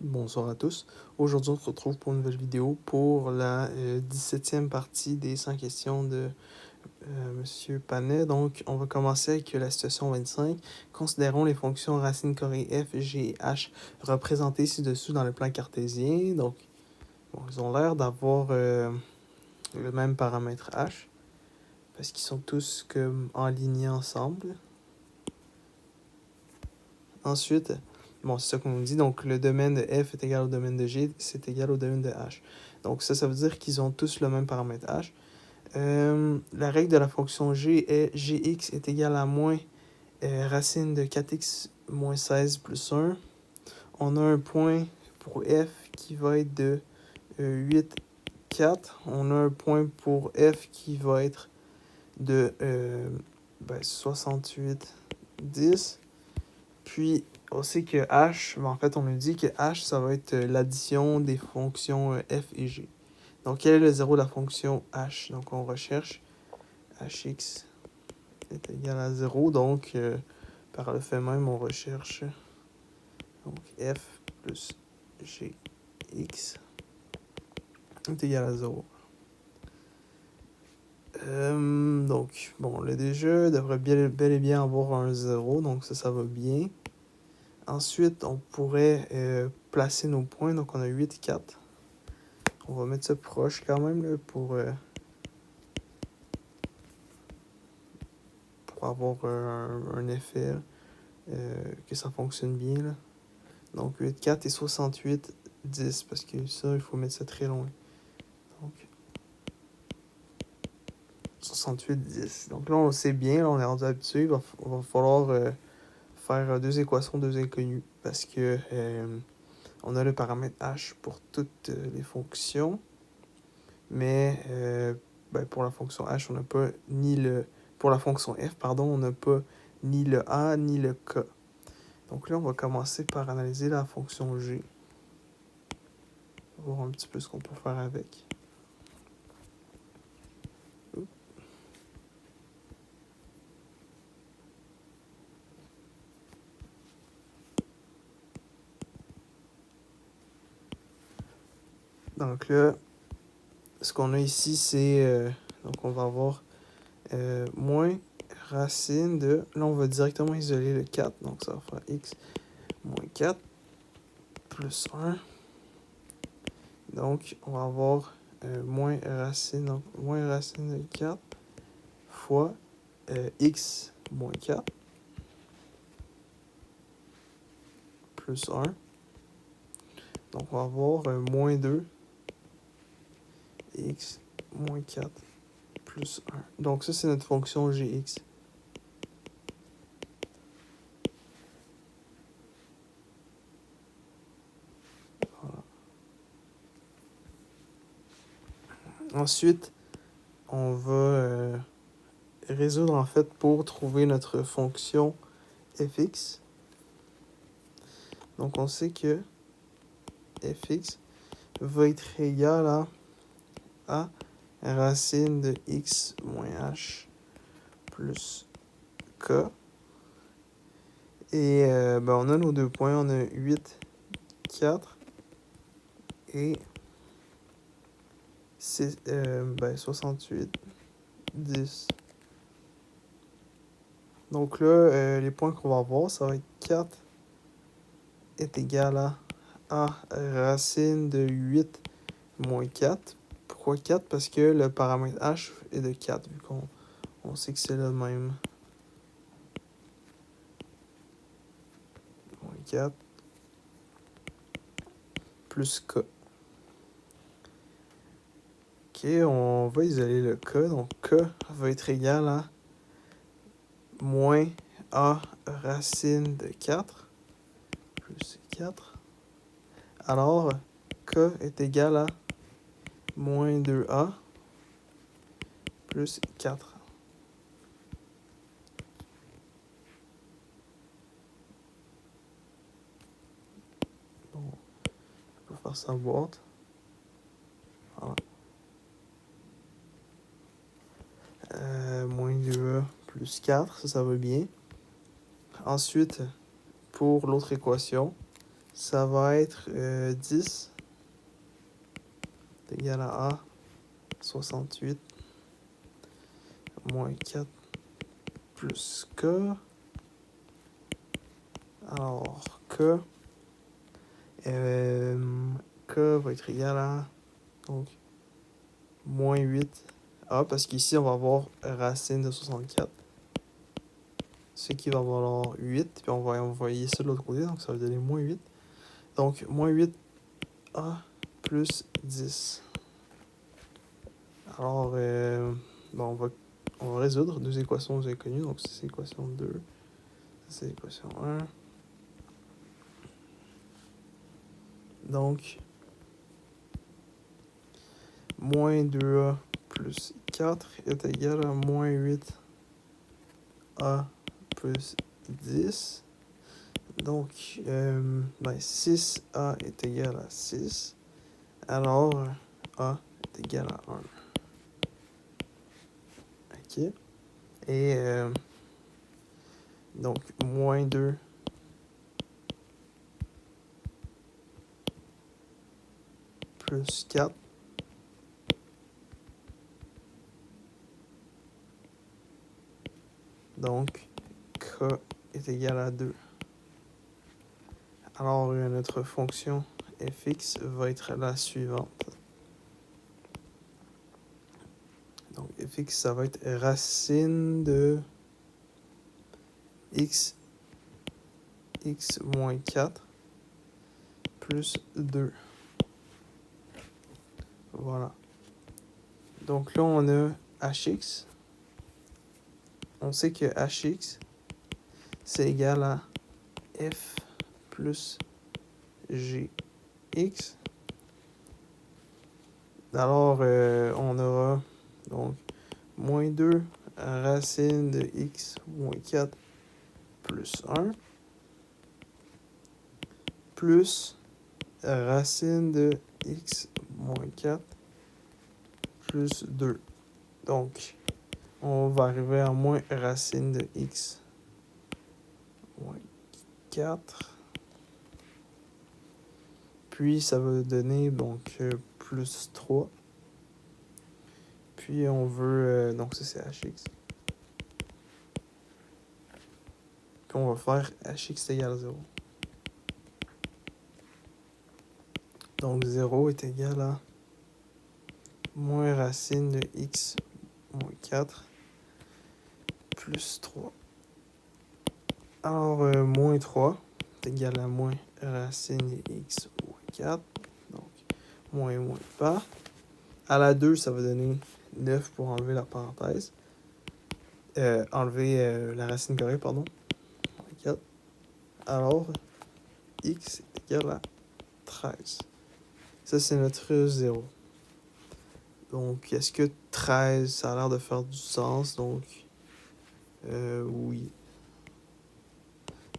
Bonsoir à tous. Aujourd'hui, on se retrouve pour une nouvelle vidéo pour la 17e partie des 100 questions de Monsieur Panet. Donc, on va commencer avec la situation 25. Considérons les fonctions racine carrée f, g et h représentées ci-dessous dans le plan cartésien. Donc, bon, ils ont l'air d'avoir le même paramètre h parce qu'ils sont tous comme alignés ensemble. Ensuite, bon, c'est ça qu'on nous dit. Donc, le domaine de f est égal au domaine de g, c'est égal au domaine de h. Donc, ça veut dire qu'ils ont tous le même paramètre h. La règle de la fonction g est gx est égal à moins racine de 4x moins 16 plus 1. On a un point pour f qui va être de 8, 4. On a un point pour f qui va être de 68, 10. Puis, on sait que h, en fait, on nous dit que h, ça va être l'addition des fonctions f et g. Donc, quel est le zéro de la fonction h? Donc, on recherche hx est égal à 0. Donc, par le fait même, on recherche donc, f plus gx est égal à 0. Donc, bon, le DG devrait bel et bien avoir un 0. Donc, ça va bien. Ensuite, on pourrait placer nos points. Donc, on a 8, 4. On va mettre ça proche quand même là, pour avoir un effet que ça fonctionne bien. Là. Donc, 8, 4 et 68, 10. Parce que ça, il faut mettre ça très loin. Donc, 68, 10. Donc là, on le sait bien. Là, on est rendu habitué. Il va falloir faire deux équations, deux inconnues. Parce que on a le paramètre h pour toutes les fonctions. Mais pour la fonction h, on n'a pas ni le... Pour la fonction f, pardon, on n'a pas ni le a ni le k. Donc là, on va commencer par analyser la fonction g. On va voir un petit peu ce qu'on peut faire avec. Donc là, ce qu'on a ici, c'est... donc on va avoir moins racine de... Là, on va directement isoler le 4. Donc ça va faire x moins 4 plus 1. Donc, on va avoir moins racine de 4 fois x moins 4 plus 1. Donc, on va avoir moins 2 x moins 4 plus 1. Donc, ça, c'est notre fonction gx. Voilà. Ensuite, on va résoudre en fait pour trouver notre fonction fx. Donc, on sait que fx va être égal à racine de x moins h plus k. Et on a nos deux points, on a 8, 4 et 68, 10. Donc là, les points qu'on va avoir, ça va être 4 est égal à racine de 8 moins 4. Pourquoi 4? Parce que le paramètre h est de 4, vu qu'on sait que c'est le même. Moins 4 plus k. Ok, on va isoler le k. Donc k va être égal à moins a racine de 4 plus 4. Alors, k est égal à moins 2a plus 4. Bon, on peut faire ça en boîte. Voilà. Moins 2a plus 4, ça va bien. Ensuite, pour l'autre équation, ça va être 10 est égal à A, 68, moins 4 plus K. Alors, K va être égal à, donc, moins 8 A, parce qu'ici, on va avoir racine de 64. Ce qui va valoir 8, puis on va envoyer ça de l'autre côté, donc ça va donner moins 8. Donc, moins 8A plus 10. Alors, bon, on va résoudre deux équations inconnues. Donc, c'est l'équation 2, c'est l'équation 1. Donc, moins 2A plus 4 est égal à moins 8A plus 10. Donc, 6A est égal à 6. Alors, A est égal à 1. OK. Et donc, moins 2 plus 4. Donc, K est égal à 2. Alors, notre fonction fx va être la suivante. Donc, fx, ça va être racine de x moins 4 plus 2. Voilà. Donc là, on a hx. On sait que hx, c'est égal à f plus gx. Alors, on aura donc moins 2 racine de x moins 4 plus 1 plus racine de x moins 4 plus 2. Donc, on va arriver à moins racine de x moins 4. Puis, ça va donner donc plus 3. Puis, on veut... donc, ça, c'est hx. Puis, on va faire hx égale à 0. Donc, 0 est égal à moins racine de x moins 4 plus 3. Alors, moins 3 est égal à moins racine de x moins 4. Donc, moins et moins part. À la 2, ça va donner 9 pour enlever la parenthèse. Enlever la racine carrée, pardon. Moins 4. Alors, x est égal à 13. Ça, c'est notre 0. Donc, est-ce que 13, ça a l'air de faire du sens? Donc, oui.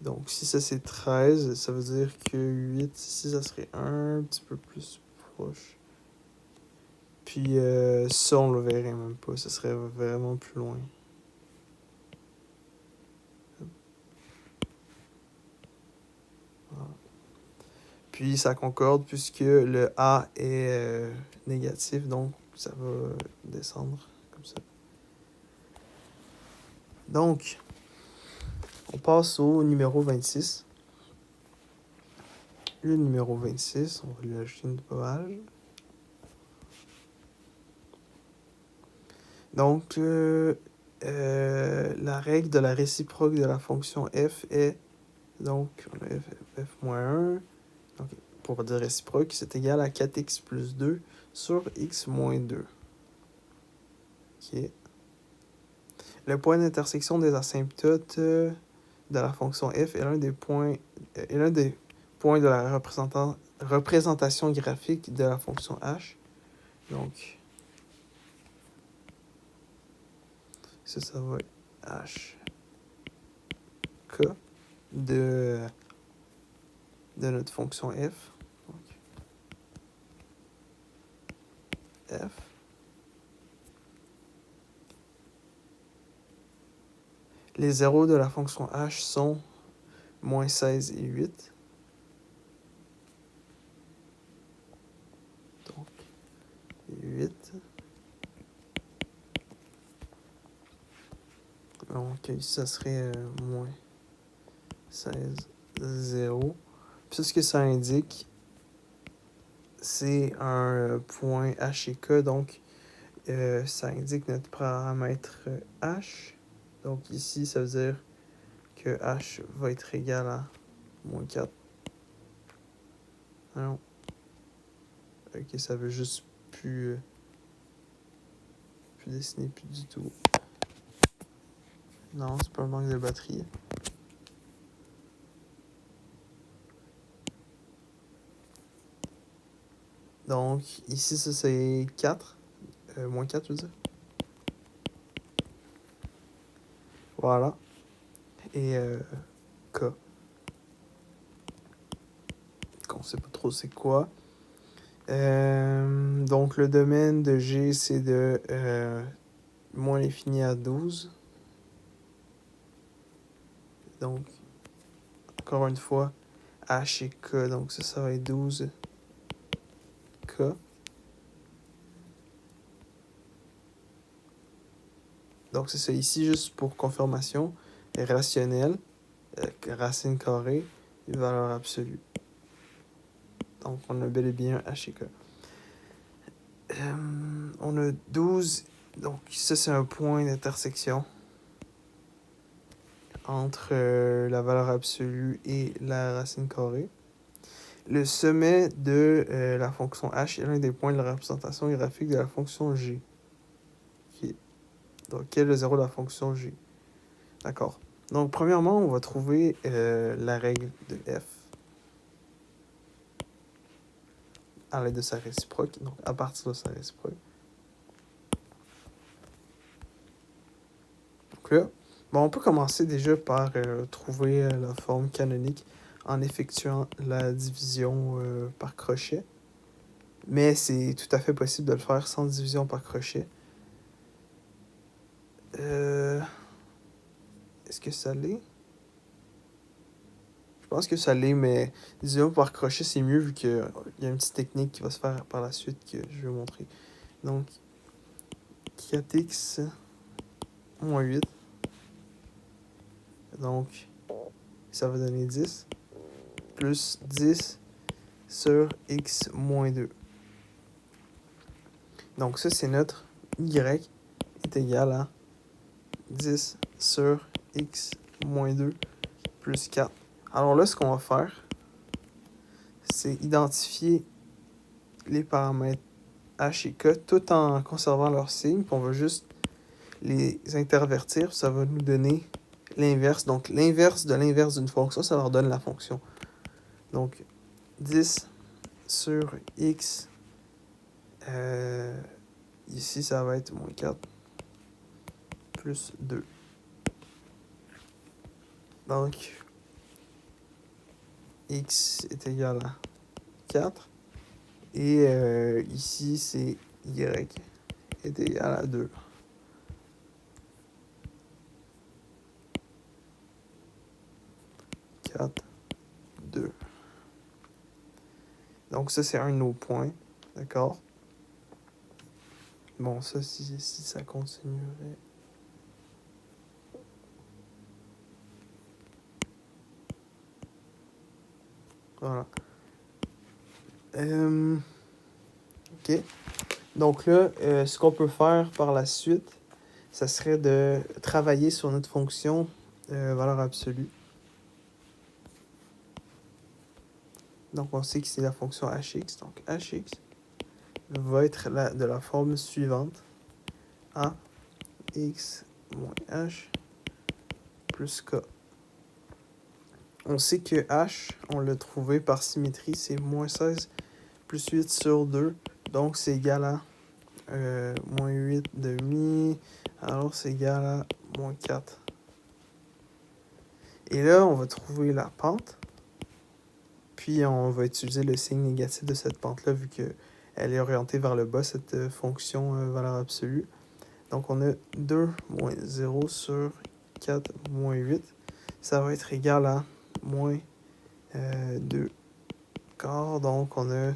Donc, si ça c'est 13, ça veut dire que 8, ici, ça serait un petit peu plus proche. Puis, ça, on le verrait même pas. Ça serait vraiment plus loin. Voilà. Puis, ça concorde puisque le A est négatif, donc ça va descendre comme ça. Donc, on passe au numéro 26. Le numéro 26, on va lui ajouter une page. Donc, la règle de la réciproque de la fonction f est, donc, on a f moins 1, donc, pour dire réciproque, c'est égal à 4x plus 2 sur x moins 2. OK. Le point d'intersection des asymptotes de la fonction f est l'un des points de la représentation graphique de la fonction h. Donc, ça va être h k de notre fonction f. Donc, f. Les zéros de la fonction h sont moins 16 et 8. 8. Donc ici, ça serait moins 16, 0. Puis ça, ce que ça indique, c'est un point H et K. Donc, ça indique notre paramètre H. Donc ici, ça veut dire que H va être égal à moins 4. Ah non. Ok, ça veut juste plus dessiner plus du tout. Non, c'est pas un manque de batterie. Donc, ici, ça, c'est 4. Moins 4, je veux dire. Voilà. Et K. Qu'on sait pas trop c'est quoi. Donc, le domaine de G, c'est de moins l'infini à 12. Donc, encore une fois, H et K. Donc, ça va être 12 K. Donc, c'est ça. Ici, juste pour confirmation, rationnel, racine carrée, valeur absolue. Donc, on a bel et bien H et K. On a 12. Donc, ça, c'est un point d'intersection entre la valeur absolue et la racine carrée. Le sommet de la fonction h est l'un des points de la représentation graphique de la fonction g. Okay. Donc, quel est le zéro de la fonction g? D'accord. Donc, premièrement, on va trouver la règle de f à l'aide de sa réciproque, donc à partir de sa réciproque. Donc là, bon, on peut commencer déjà par trouver la forme canonique en effectuant la division par crochet. Mais c'est tout à fait possible de le faire sans division par crochet. Est-ce que ça l'est? Je pense que ça l'est, mais division par crochet, c'est mieux vu qu'il y a une petite technique qui va se faire par la suite que je vais montrer. Donc, 4x moins 8. Donc, ça va donner 10. Plus 10 sur x moins 2. Donc, ça, c'est notre y est égal à 10 sur x moins 2 plus 4. Alors là, ce qu'on va faire, c'est identifier les paramètres h et k tout en conservant leur signe. Puis on va juste les intervertir. Ça va nous donner l'inverse. Donc, l'inverse de l'inverse d'une fonction, ça leur donne la fonction. Donc, 10 sur x, ici, ça va être moins 4 plus 2. Donc, x est égal à 4. Et ici, c'est y est égal à 2. Donc ça, c'est un de nos points. D'accord? Bon, ça, si ça continuerait... Voilà. OK. Donc là, ce qu'on peut faire par la suite, ça serait de travailler sur notre fonction valeur absolue. Donc on sait que c'est la fonction hx. Donc hx va être de la forme suivante. A x moins h plus k. On sait que h, on l'a trouvé par symétrie, c'est moins 16 plus 8 sur 2. Donc c'est égal à moins 8 demi. Alors c'est égal à moins 4. Et là, on va trouver la pente. Puis on va utiliser le signe négatif de cette pente-là, vu qu'elle est orientée vers le bas, cette fonction valeur absolue. Donc on a 2 moins 0 sur 4 moins 8. Ça va être égal à moins 2 quarts. Donc on a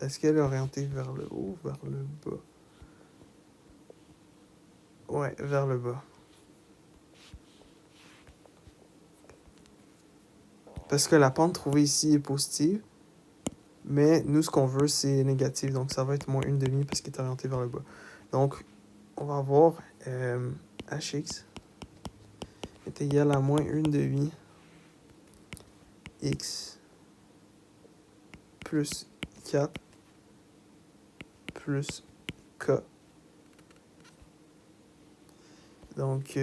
Est-ce qu'elle est orientée vers le haut ou vers le bas? Ouais, vers le bas. Parce que la pente trouvée ici est positive, mais nous, ce qu'on veut, c'est négatif. Donc, ça va être moins 1/2 parce qu'il est orienté vers le bas. Donc, on va avoir hx est égal à moins 1/2 x plus 4 plus k. Donc,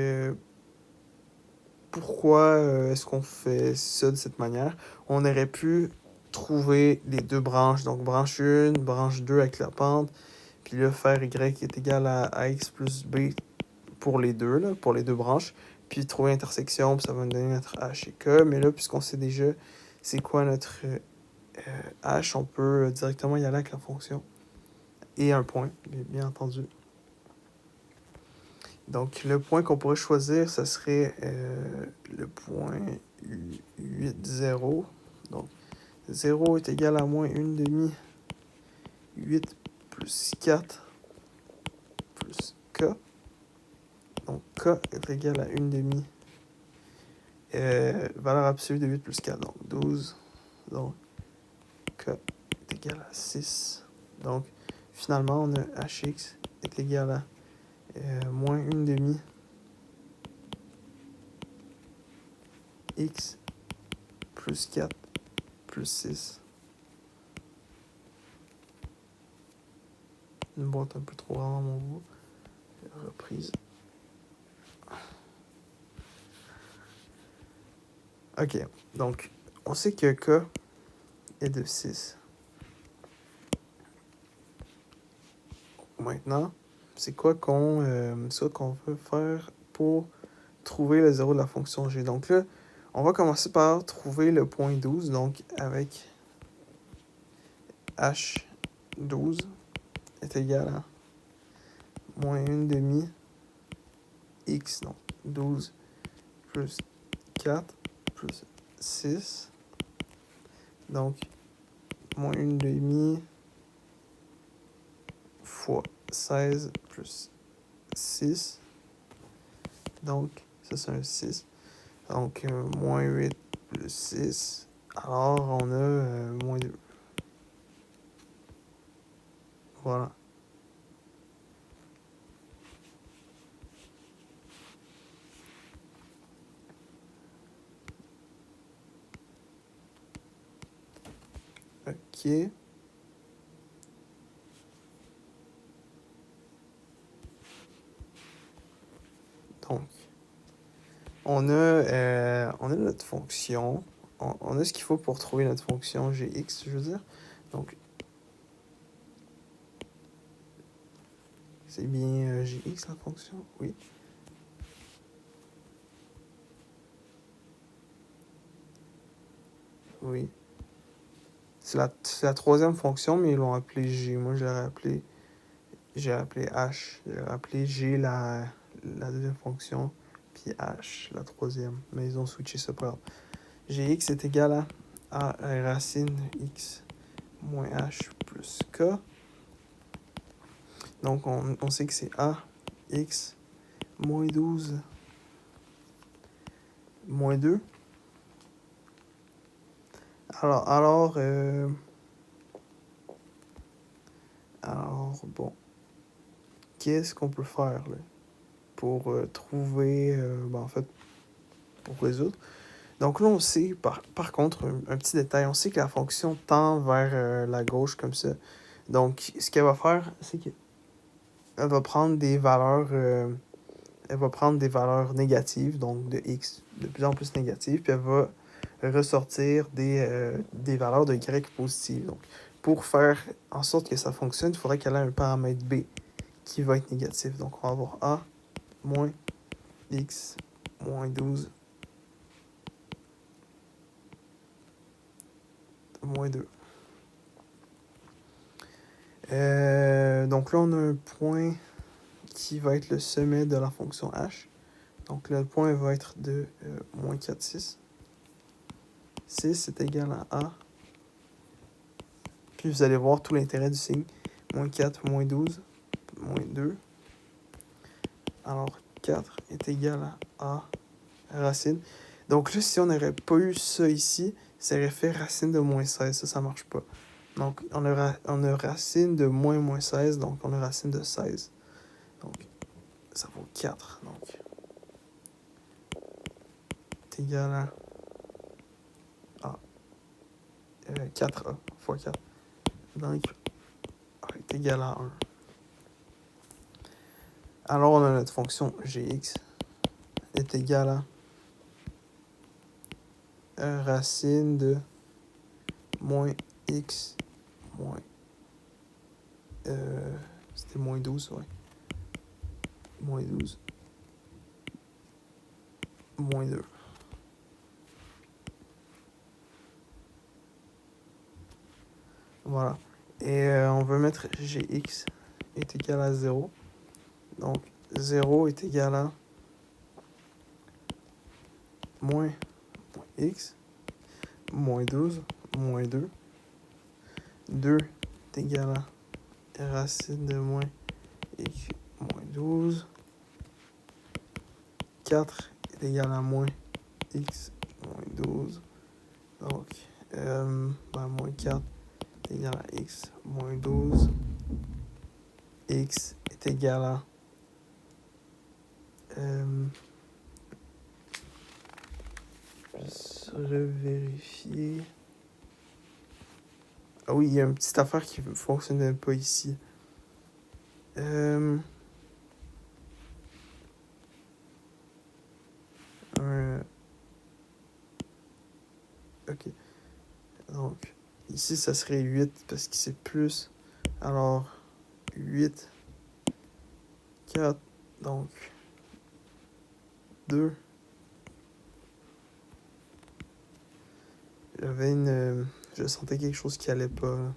pourquoi est-ce qu'on fait ça de cette manière? On aurait pu trouver les deux branches, donc branche 1, branche 2 avec la pente, puis là faire y est égal à x plus b pour les deux, là, pour les deux branches, puis trouver l'intersection, puis ça va nous donner notre h et k. Mais là, puisqu'on sait déjà c'est quoi notre h, on peut directement y aller avec la fonction. Et un point, bien entendu. Donc, le point qu'on pourrait choisir, ça serait le point 8, 0. Donc, 0 est égal à moins 1/2 8 plus 4 plus k. Donc, k est égal à 1/2 valeur absolue de 8 plus 4, donc 12. Donc, k est égal à 6. Donc, finalement, on a hx est égal à moins 1/2 x plus 4 plus 6. Une boîte un peu trop grande à mon goût. Reprise. Ok, donc on sait que k est de 6. Maintenant, c'est quoi qu'on veut faire pour trouver le zéro de la fonction g? Donc là, on va commencer par trouver le point 12, donc avec h12 est égal à moins 1/2 x, donc 12 plus 4 plus 6. Donc, moins 1/2 fois 16 plus 6. Donc, ça c'est un 6. Donc, moins 8 plus 6. Alors, on a moins 2. Voilà. Ok. Donc, on a notre fonction. On a ce qu'il faut pour trouver notre fonction gx, je veux dire. Donc, c'est bien gx la fonction? Oui. Oui. C'est la troisième fonction, mais ils l'ont appelé g. Moi, j'ai appelé h. J'ai appelé g la deuxième fonction, puis h la troisième. Mais ils ont switché ça par gx est égal à racine x moins h plus k. Donc, on sait que c'est a x moins 12 moins 2. Alors, bon, qu'est-ce qu'on peut faire là, pour trouver, en fait, pour résoudre? Donc là, on sait, par contre, un petit détail, on sait que la fonction tend vers la gauche comme ça. Donc, ce qu'elle va faire, c'est qu'elle va prendre des valeurs, négatives, donc de x, de plus en plus négatives, puis elle va ressortir des valeurs de y positives. Donc, pour faire en sorte que ça fonctionne, il faudrait qu'elle ait un paramètre b qui va être négatif. Donc, on va avoir a moins x moins 12 moins 2. Donc là, on a un point qui va être le sommet de la fonction h. Donc là, le point va être de moins 4, 6. 6 est égal à A. Puis vous allez voir tout l'intérêt du signe. Moins 4, moins 12, moins 2. Alors 4 est égal à A racine. Donc là, si on n'aurait pas eu ça ici, ça aurait fait racine de moins 16. Ça marche pas. Donc on a racine de moins 16, donc on a racine de 16. Donc ça vaut 4. Donc est égal à 4A fois 4. Donc A est égal à 1. Alors on a notre fonction gx est égale à racine de moins x moins... c'était moins 12, ouais. Moins 12. Moins 2. Voilà. Et on veut mettre gx est égal à 0. Donc 0 est égal à moins x moins 12 moins 2. 2 est égal à racine de moins x moins 12. 4 est égal à moins x moins 12. Donc, moins 4 est égal à x moins 12. X est égal à... juste revérifier. Ah oui, il y a une petite affaire qui ne fonctionnait pas ici. Ok. Donc, ici, ça serait 8 parce que c'est plus. Alors, 8, 4, donc 2. J'avais une... je sentais quelque chose qui allait pas. Là.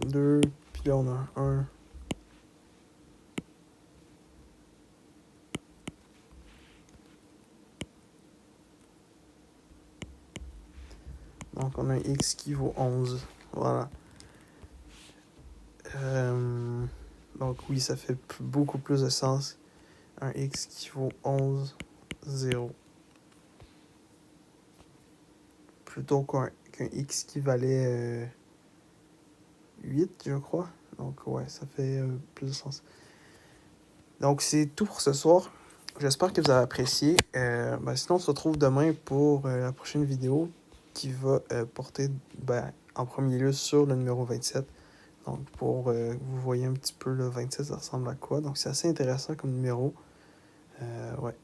Deux, puis là on a un. Donc on a un x qui vaut 11. Voilà. Donc oui, ça fait beaucoup plus de sens. Un x qui vaut 11, 0. Plutôt qu'un x qui valait 8, je crois. Donc ouais, ça fait plus de sens. Donc c'est tout pour ce soir. J'espère que vous avez apprécié. Sinon, on se retrouve demain pour la prochaine vidéo qui va porter en premier lieu sur le numéro 27. Donc pour que vous voyez un petit peu le 27, ça ressemble à quoi. Donc c'est assez intéressant comme numéro. Ouais.